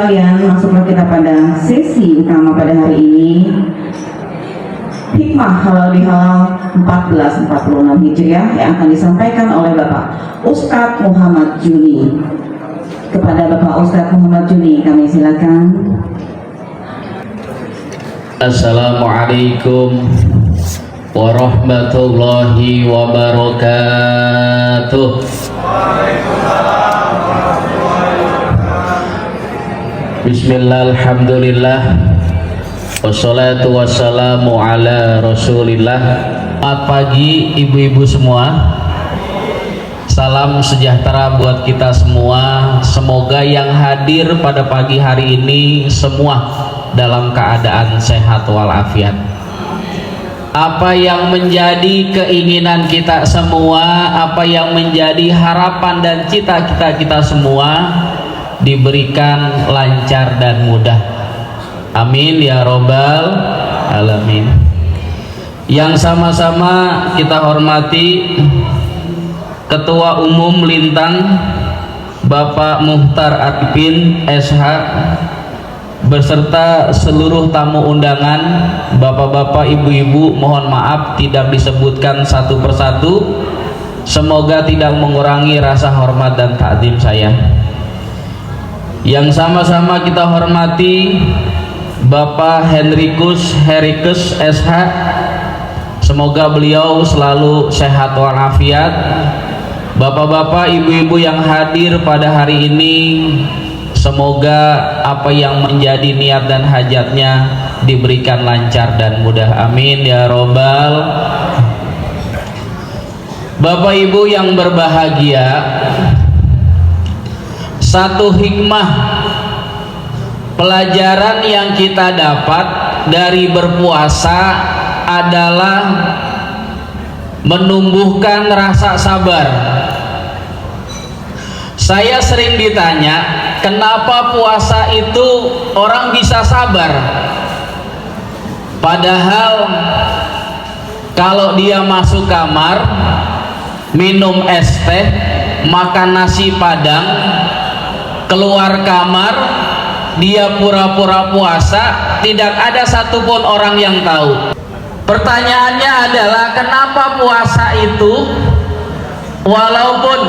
sekalian, masuklah kita pada sesi utama pada hari ini. Hikmah halal bihalal 1446 Hijriah yang akan disampaikan oleh Bapak Ustadz Muhammad Juni. Kepada Bapak Ustadz Muhammad Juni kami silakan. Assalamualaikum warahmatullahi wabarakatuh. Bismillah, alhamdulillah, wassalatu wassalamu ala rasulillah. Selamat pagi ibu-ibu semua. Salam sejahtera buat kita semua. Semoga yang hadir pada pagi hari ini semua dalam keadaan sehat walafiat. Apa yang menjadi keinginan kita semua, apa yang menjadi harapan dan cita-cita kita semua diberikan lancar dan mudah. Amin ya robbal alamin. Yang sama-sama kita hormati Ketua Umum Lintang Bapak Muhtar Arifin SH beserta seluruh tamu undangan, bapak-bapak, ibu-ibu, mohon maaf tidak disebutkan satu persatu. Semoga tidak mengurangi rasa hormat dan takdim saya. Yang sama-sama kita hormati Bapak Henrikus SH, semoga beliau selalu sehat walafiat. Bapak-bapak, ibu-ibu yang hadir pada hari ini, semoga apa yang menjadi niat dan hajatnya diberikan lancar dan mudah. Amin ya robbal. Bapak ibu yang berbahagia, satu hikmah pelajaran yang kita dapat dari berpuasa adalah menumbuhkan rasa sabar. Saya sering ditanya, kenapa puasa itu orang bisa sabar? Padahal kalau dia masuk kamar, minum es teh, makan nasi padang, keluar kamar, dia pura-pura puasa, tidak ada satupun orang yang tahu. Pertanyaannya adalah, kenapa puasa itu walaupun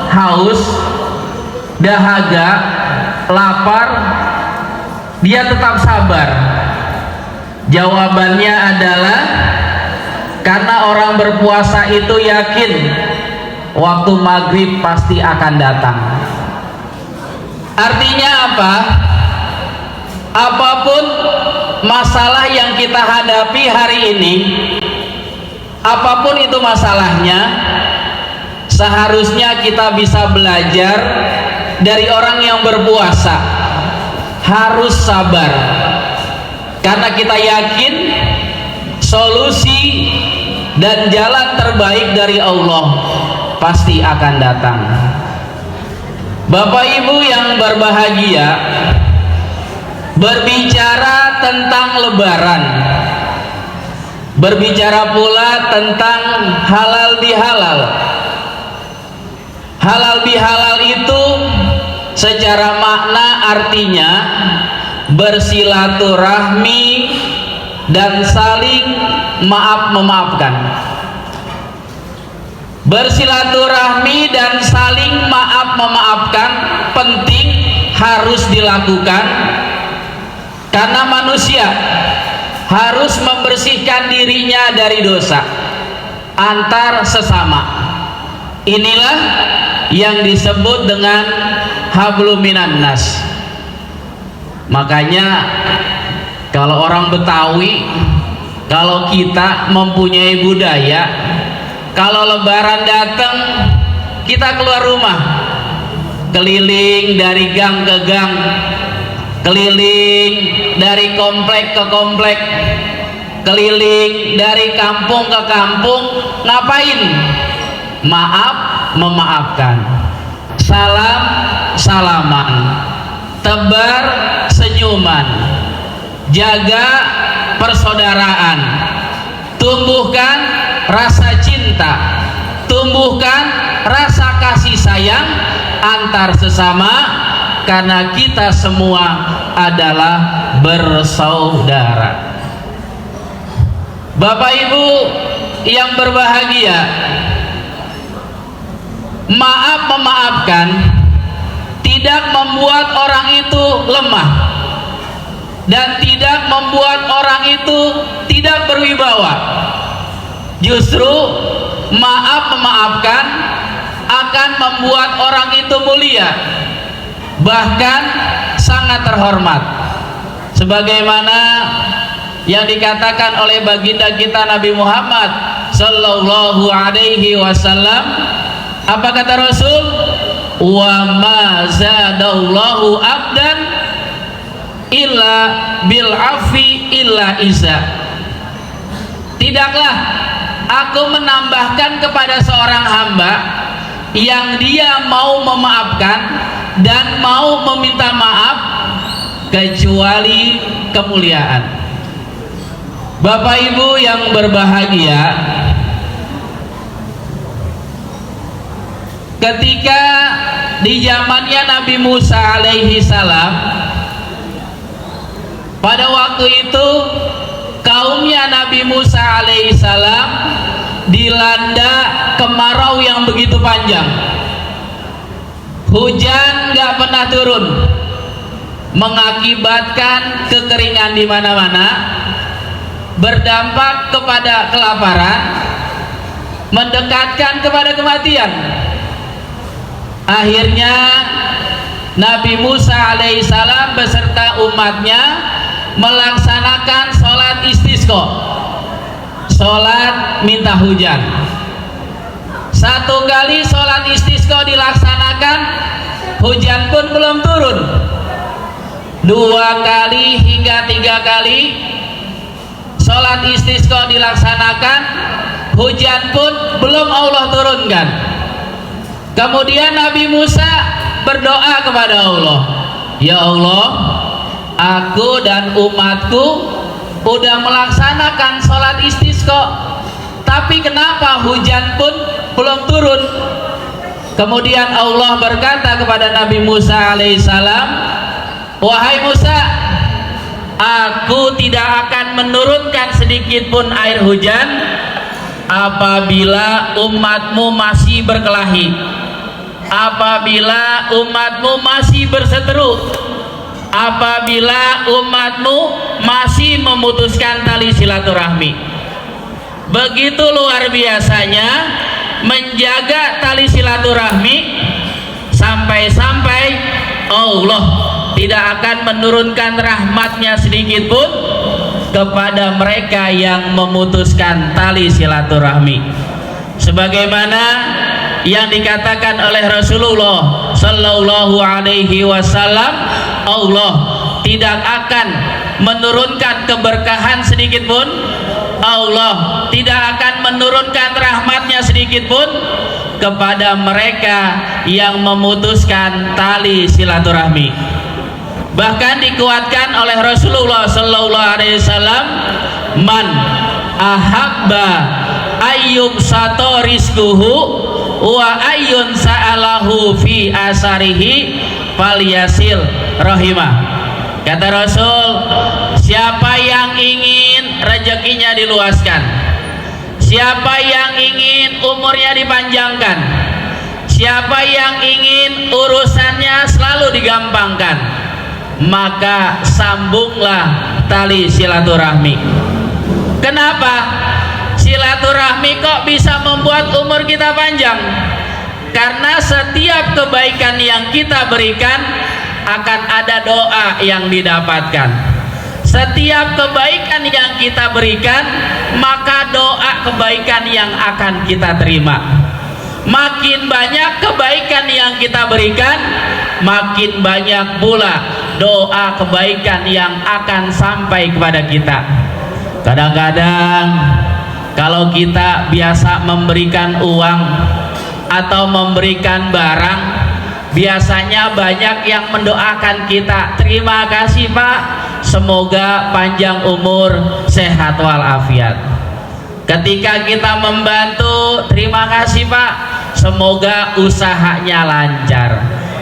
haus, dahaga, lapar, dia tetap sabar? Jawabannya adalah karena orang berpuasa itu yakin waktu maghrib pasti akan datang. Artinya apa? Apapun masalah yang kita hadapi hari ini, apapun itu masalahnya, seharusnya kita bisa belajar dari orang yang berpuasa. Harus sabar, karena kita yakin solusi dan jalan terbaik dari Allah pasti akan datang. Bapak ibu yang berbahagia, berbicara tentang lebaran, berbicara pula tentang halal bihalal. Halal bihalal itu secara makna artinya bersilaturahmi dan saling maaf-memaafkan. Bersilaturahmi dan saling maaf-memaafkan penting, harus dilakukan, karena manusia harus membersihkan dirinya dari dosa antar sesama. Inilah yang disebut dengan hablum minan nas. Makanya kalau orang Betawi, kalau kita mempunyai budaya, kalau lebaran datang kita keluar rumah, keliling dari gang ke gang, keliling dari komplek ke komplek, keliling dari kampung ke kampung. Ngapain? Maaf memaafkan, salam salaman, tebar senyuman, jaga persaudaraan, tumbuhkan rasa cinta, tumbuhkan rasa kasih sayang antar sesama, karena kita semua adalah bersaudara. Bapak Ibu yang berbahagia, maaf memaafkan tidak membuat orang itu lemah dan tidak membuat orang itu tidak berwibawa. Justru maaf memaafkan akan membuat orang itu mulia, bahkan sangat terhormat, sebagaimana yang dikatakan oleh baginda kita Nabi Muhammad sallallahu alaihi wasallam. Apa kata Rasul? Wa ma zadallahu abdan illa bil afi illa iza. Tidaklah aku menambahkan kepada seorang hamba yang dia mau memaafkan dan mau meminta maaf kecuali kemuliaan. Bapak Ibu yang berbahagia, ketika di zamannya Nabi Musa alaihi salam, pada waktu itu kaumnya Nabi Musa alaihi salam dilanda kemarau yang begitu panjang. Hujan gak pernah turun, mengakibatkan kekeringan di mana-mana, berdampak kepada kelaparan, mendekatkan kepada kematian. Akhirnya Nabi Musa alaihissalam beserta umatnya melaksanakan sholat istisqa, sholat minta hujan. Satu kali sholat istisqa dilaksanakan, hujan pun belum turun. 2 kali hingga 3 kali sholat istisqa dilaksanakan, hujan pun belum Allah turunkan. Kemudian Nabi Musa berdoa kepada Allah, ya Allah, aku dan umatku udah melaksanakan sholat istisqa, tapi kenapa hujan pun belum turun? Kemudian Allah berkata kepada Nabi Musa alaihissalam, wahai Musa, aku tidak akan menurunkan sedikit pun air hujan apabila umatmu masih berkelahi, apabila umatmu masih berseteru, apabila umatmu masih memutuskan tali silaturahmi. Begitu luar biasanya menjaga tali silaturahmi, sampai-sampai Allah tidak akan menurunkan rahmatnya sedikit pun kepada mereka yang memutuskan tali silaturahmi. Sebagaimana yang dikatakan oleh Rasulullah sallallahu alaihi wasallam, Allah tidak akan menurunkan keberkahan sedikit pun, Allah tidak akan menurunkan rahmatnya sedikit pun kepada mereka yang memutuskan tali silaturahmi. Bahkan dikuatkan oleh Rasulullah sallallahu alaihi wasallam, man ahabba ayyub sato rizquhu wa ayyun sa'alahu fi asarihi falyasil rahimah. Kata Rasul, siapa yang ingin rezekinya diluaskan, siapa yang ingin umurnya dipanjangkan, siapa yang ingin urusannya selalu digampangkan, maka sambunglah tali silaturahmi. Kenapa? Silaturahmi kok bisa membuat umur kita panjang? Karena setiap kebaikan yang kita berikan akan ada doa yang didapatkan. Setiap kebaikan yang kita berikan, maka doa kebaikan yang akan kita terima. Makin banyak kebaikan yang kita berikan, makin banyak pula doa kebaikan yang akan sampai kepada kita. Kadang-kadang kalau kita biasa memberikan uang atau memberikan barang, biasanya banyak yang mendoakan kita, terima kasih Pak, semoga panjang umur, sehat walafiat. Ketika kita membantu, terima kasih Pak, semoga usahanya lancar,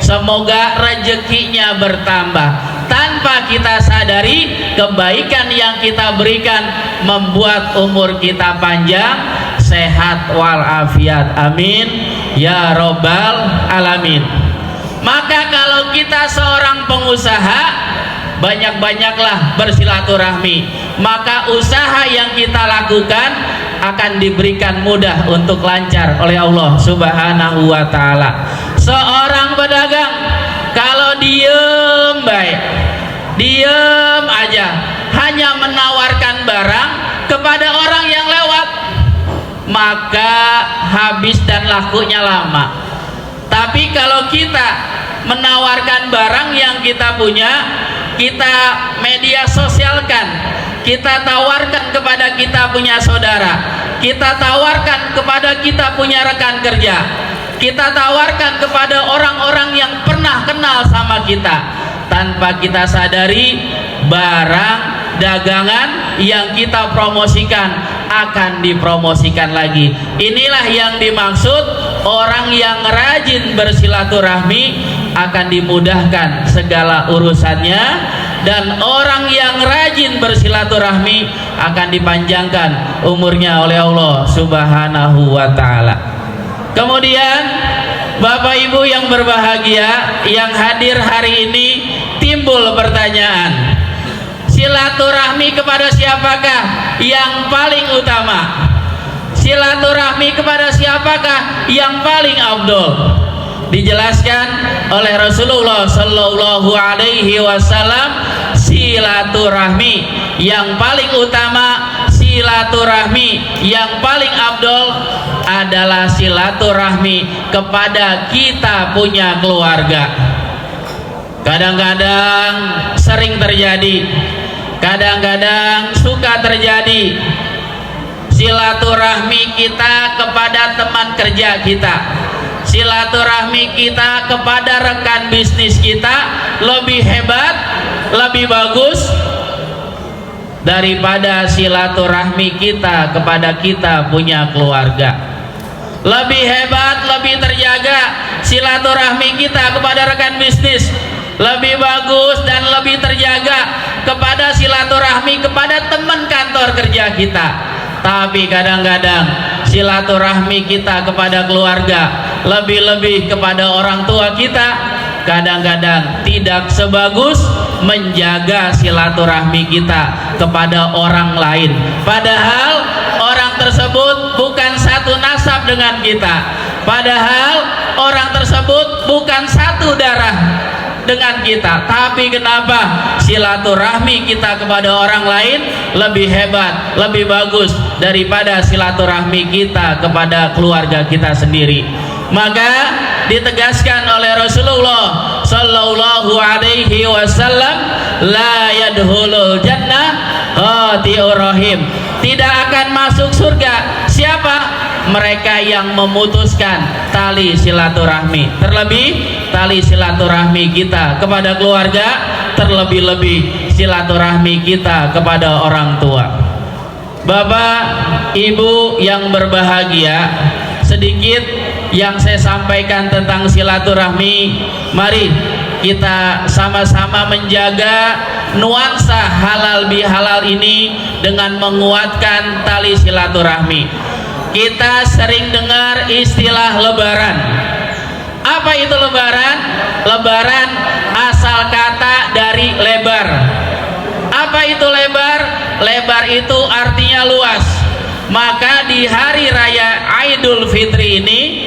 semoga rezekinya bertambah. Tanpa kita sadari, kebaikan yang kita berikan membuat umur kita panjang, sehat walafiat. Amin ya robbal alamin. Maka kalau kita seorang pengusaha, banyak-banyaklah bersilaturahmi, maka usaha yang kita lakukan akan diberikan mudah untuk lancar oleh Allah Subhanahu wa ta'ala. Seorang pedagang kalau diem baik, diem aja, hanya menawarkan barang kepada orang yang lewat, maka habis dan lakunya lama. Tapi kalau kita menawarkan barang yang kita punya, kita media sosialkan, kita tawarkan kepada kita punya saudara, kita tawarkan kepada kita punya rekan kerja, kita tawarkan kepada orang-orang yang pernah kenal sama kita. Tanpa kita sadari, barang dagangan yang kita promosikan akan dipromosikan lagi. Inilah yang dimaksud orang yang rajin bersilaturahmi akan dimudahkan segala urusannya, dan orang yang rajin bersilaturahmi akan dipanjangkan umurnya oleh Allah Subhanahu wa ta'ala. Kemudian Bapak Ibu yang berbahagia yang hadir hari ini, timbul pertanyaan, silaturahmi kepada siapakah yang paling utama? Silaturahmi kepada siapakah yang paling afdol? Dijelaskan oleh Rasulullah Sallallahu Alaihi Wasallam, silaturahmi yang paling utama, silaturahmi yang paling afdol adalah silaturahmi kepada kita punya keluarga. Kadang-kadang sering terjadi, kadang-kadang suka terjadi, silaturahmi kita kepada teman kerja kita, silaturahmi kita kepada rekan bisnis kita lebih hebat, lebih bagus daripada silaturahmi kita kepada kita punya keluarga. Lebih hebat, lebih terjaga silaturahmi kita kepada rekan bisnis, lebih bagus dan lebih terjaga kepada silaturahmi kepada teman kantor kerja kita. Tapi kadang-kadang silaturahmi kita kepada keluarga, lebih-lebih kepada orang tua kita, kadang-kadang tidak sebagus menjaga silaturahmi kita kepada orang lain. Padahal orang tersebut bukan satu nasab dengan kita, padahal orang tersebut bukan satu darah dengan kita, tapi kenapa silaturahmi kita kepada orang lain lebih hebat, lebih bagus daripada silaturahmi kita kepada keluarga kita sendiri? Maka ditegaskan oleh Rasulullah Sallallahu Alaihi Wasallam, la yadkhulul jannah qati'ur rahim, tidak akan masuk surga siapa? Mereka yang memutuskan tali silaturahmi, terlebih tali silaturahmi kita kepada keluarga, terlebih-lebih silaturahmi kita kepada orang tua. Bapak Ibu yang berbahagia, sedikit yang saya sampaikan tentang silaturahmi. Mari kita sama-sama menjaga nuansa halal bihalal ini dengan menguatkan tali silaturahmi. Kita sering dengar istilah lebaran. Apa itu lebaran? Lebaran asal kata dari lebar. Apa itu lebar? Lebar itu artinya luas. Maka di hari raya Idul Fitri ini,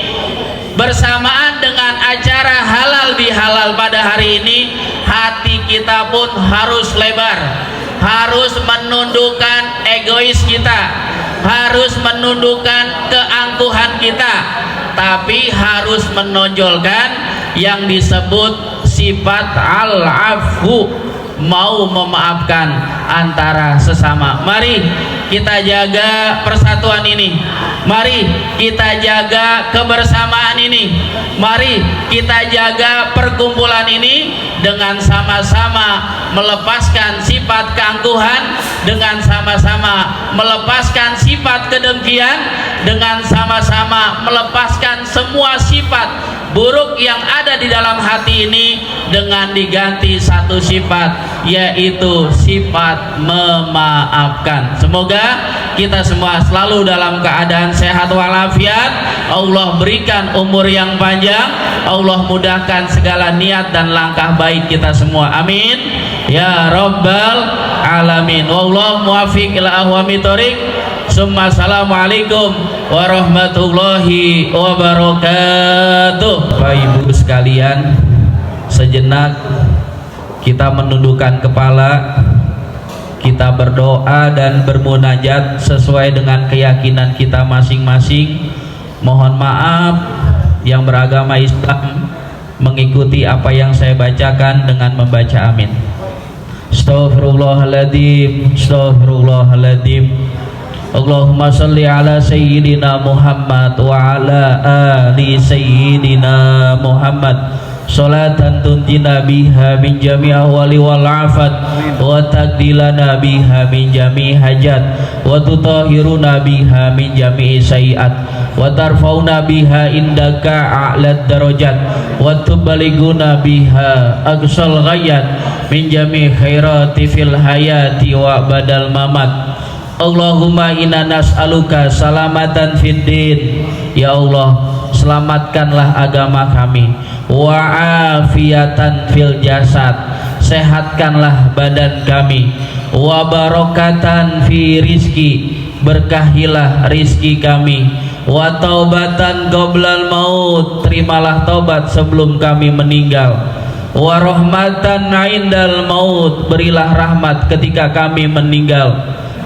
bersamaan dengan acara halal bihalal pada hari ini, hati kita pun harus lebar, harus menundukkan egois kita, harus menundukkan keangkuhan kita, tapi harus menonjolkan yang disebut sifat al-afu, mau memaafkan antara sesama. Mari kita jaga persatuan ini, mari kita jaga kebersamaan ini, mari kita jaga perkumpulan ini dengan sama-sama melepaskan sifat keangkuhan, dengan sama-sama melepaskan sifat kedengkian, dengan sama-sama melepaskan semua sifat buruk yang ada di dalam hati ini dengan diganti satu sifat, yaitu sifat memaafkan. Semoga kita semua selalu dalam keadaan sehat walafiat, Allah berikan umur yang panjang, Allah mudahkan segala niat dan langkah baik kita semua, amin ya rabbal alamin. Wallahu muwaffiq ila ahwami thoriq. Summa assalamualaikum warahmatullahi wabarakatuh. Bapak Ibu sekalian, sejenak kita menundukkan kepala, kita berdoa dan bermunajat sesuai dengan keyakinan kita masing-masing. Mohon maaf yang beragama Islam mengikuti apa yang saya bacakan dengan membaca amin. Astaghfirullahaladzim, astaghfirullahaladzim. Allahumma salli ala sayyidina Muhammad wa ala ali sayyidina Muhammad salatan tunjina biha min jami' ahwali wal afat wa taqdilana biha min jami' hajat wa tutahhiruna biha min jami' sayiat wa tarfauna biha indaka a'lad darajat wa tubaliguna biha aqsal ghayat min jami' khairati fil hayati wa badal mamat. Allahumma inna nas'aluka salamatan fid din. Ya Allah, selamatkanlah agama kami, wa afiatan fil jasad, sehatkanlah badan kami, wa barokatan fi rizki, berkahilah rizki kami, wa taubatan qoblal maut, terimalah taubat sebelum kami meninggal, wa rahmatan indal maut, berilah rahmat ketika kami meninggal,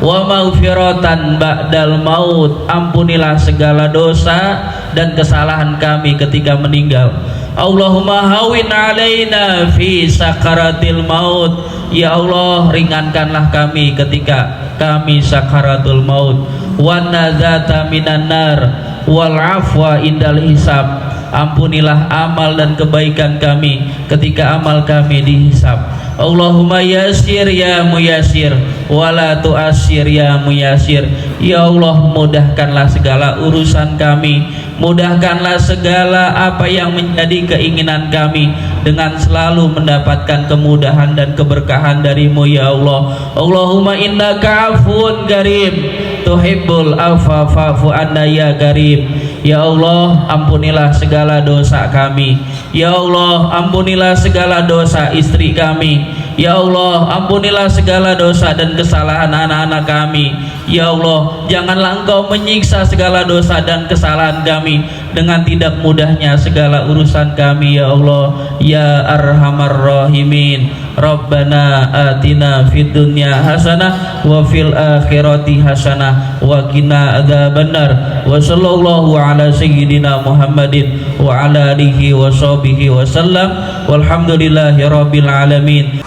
wa maghfiratan ba'dal maut, ampunilah segala dosa dan kesalahan kami ketika meninggal. Allahumma hawin alaina fi sakaratil maut. Ya Allah, ringankanlah kami ketika kami sakaratul maut. Wan nadzata minan nar wal afwa indal hisab, ampunilah amal dan kebaikan kami ketika amal kami dihisab. Allahumma yasir ya muyasir wala tu'asir ya muyasir. Ya Allah, mudahkanlah segala urusan kami, mudahkanlah segala apa yang menjadi keinginan kami dengan selalu mendapatkan kemudahan dan keberkahan darimu ya Allah. Allahumma innaka afun karim tuhibbul afwa fa'fu anna ya karim. Ya Allah, ampunilah segala dosa kami. Ya Allah, ampunilah segala dosa istri kami. Ya Allah, ampunilah segala dosa dan kesalahan anak-anak kami. Ya Allah, janganlah Engkau menyiksa segala dosa dan kesalahan kami dengan tidak mudahnya segala urusan kami ya Allah ya arhamar rahimin. Rabbana atina fid dunya hasanah wa fil akhirati hasanah wa qina adzabannar. Wa sallallahu ala sayyidina Muhammadin wa ala alihi wa sahbihi wa sallam. Walhamdulillahi rabbil alamin.